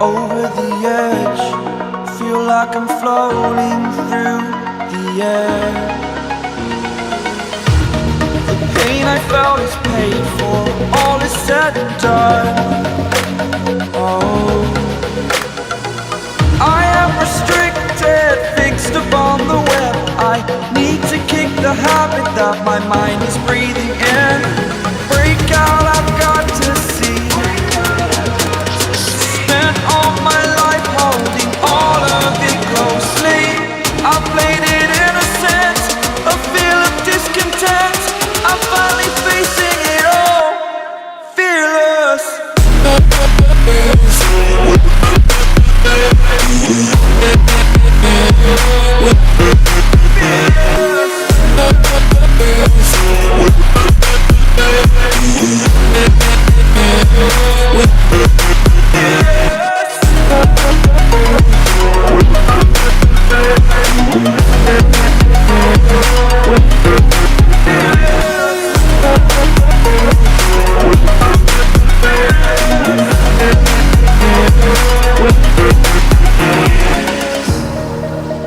Over the edge, feel like I'm floating through the air. The pain I felt is paid for, all is said and done. Oh, I am restricted, fixed upon the web. I need to kick the habit that my mind is breathing in. Break out, I've got to see. Spent all my life holding all of it closely. I played it innocent, a feel of discontent. I'm finally facing it all, fearless.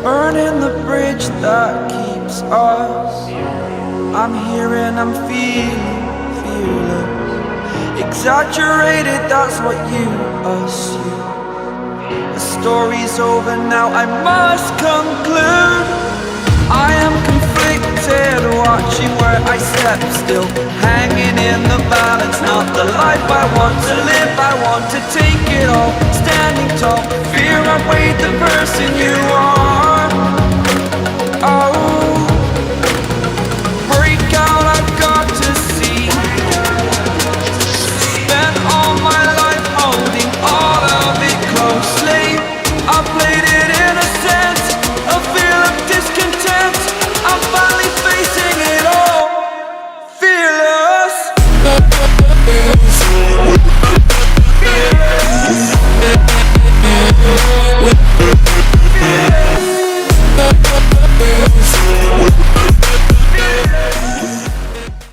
Burning the bridge that keeps us. I'm here and I'm feeling fearless. Exaggerated, that's what you assume. The story's over now, I must conclude.